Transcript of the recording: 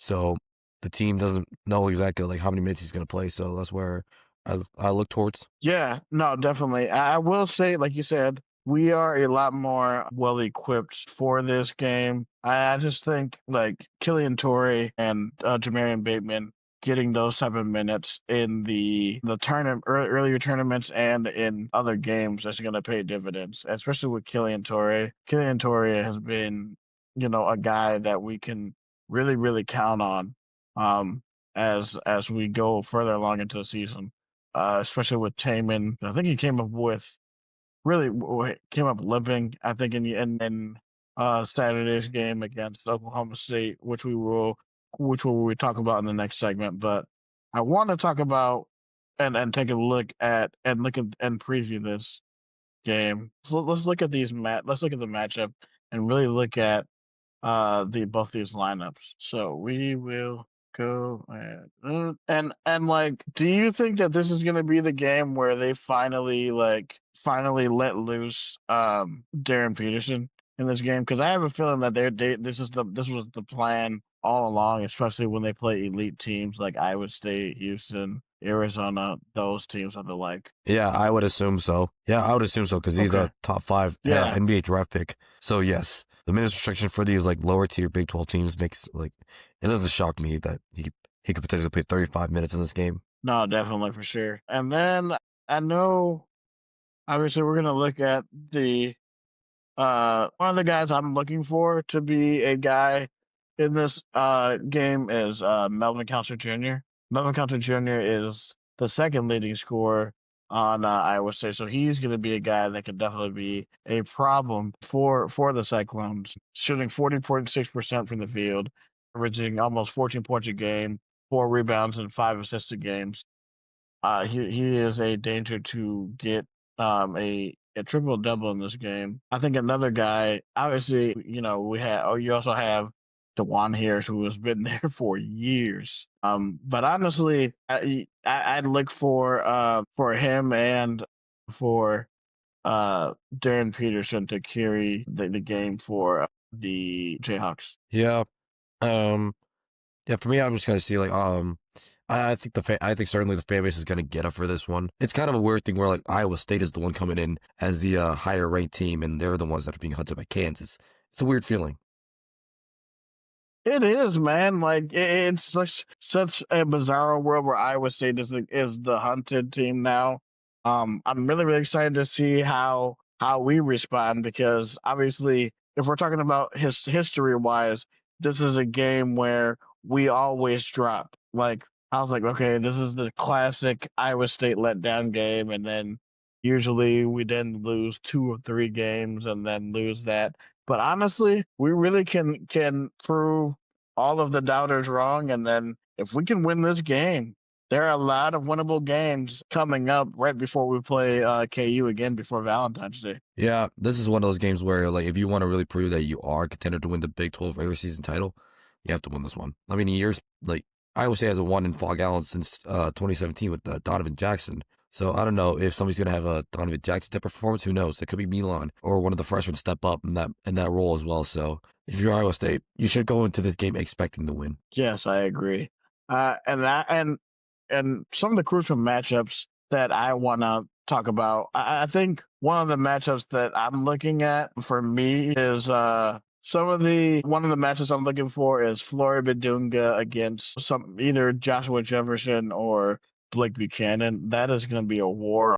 So the team doesn't know exactly like how many minutes he's going to play. So that's where I look towards. Yeah, no, definitely. I will say, like you said, we are a lot more well equipped for this game. I just think like Killian Torrey and Jamarian Bateman getting those type of minutes in the tournament earlier tournaments and in other games is going to pay dividends, especially with Killian Torrey. Killian Torrey has been, a guy that we can really count on as we go further along into the season, especially with Taman. I think he came up with came up limping. I think in Saturday's game against Oklahoma State, which we talk about in the next segment. But I want to talk about and take a look at and preview this game. So let's look at let's look at the matchup and really look at the both these lineups. So we will go and like, do you think that this is going to be the game where they finally let loose Darren Peterson in this game? Because I have a feeling that this was the plan all along, especially when they play elite teams like Iowa State, Houston, Arizona. Those teams are the like. Yeah, I would assume so. Yeah, I would assume so because he's Okay. a top 5 Yeah. NBA draft pick. So yes, the minutes restriction for these like lower tier Big 12 teams makes like it doesn't shock me that he could potentially play 35 minutes in this game. No, definitely for sure. And then I know obviously we're gonna look at the one of the guys I'm looking for to be a guy in this game is Melvin Counter Jr. Melvin Counter Jr. is the second leading scorer on Iowa State, so he's going to be a guy that could definitely be a problem for the Cyclones, shooting 40.6% from the field, averaging almost 14 points a game, 4 rebounds, and 5 assists a game. He is a danger to get a triple double in this game. I think another guy, obviously, you also have DeJuan Harris, who has been there for years. But honestly, I'd look for him and for Darren Peterson to carry the game for the Jayhawks. Yeah. Yeah, for me, I'm just gonna see like I think I think certainly the fan base is gonna get up for this one. It's kind of a weird thing where like Iowa State is the one coming in as the higher ranked team, and they're the ones that are being hunted by Kansas. It's a weird feeling. It is, man. Like it's such a bizarre world where Iowa State is the hunted team now. I'm really excited to see how we respond because obviously, if we're talking about history wise, this is a game where we always drop. Like I was like, okay, this is the classic Iowa State letdown game, and then usually we then lose 2 or 3 games and then lose that. But honestly, we really can prove all of the doubters wrong, and then if we can win this game, there are a lot of winnable games coming up right before we play KU again before Valentine's Day. Yeah, this is one of those games where like if you want to really prove that you are a contender to win the Big 12 regular season title, you have to win this one. I mean, years like Iowa State hasn't won in Fall Allen since 2017 with Donovan Jackson. So I don't know if somebody's gonna have a Donovan Jackson type of performance. Who knows? It could be Milan or one of the freshmen step up in that role as well. So if you're Iowa State, you should go into this game expecting to win. Yes, I agree. And some of the crucial matchups that I want to talk about. I think one of the matchups that I'm looking at for me is one of the matches I'm looking for is Flory Bidunga against either Joshua Jefferson or Blake Buchanan. That is going to be a war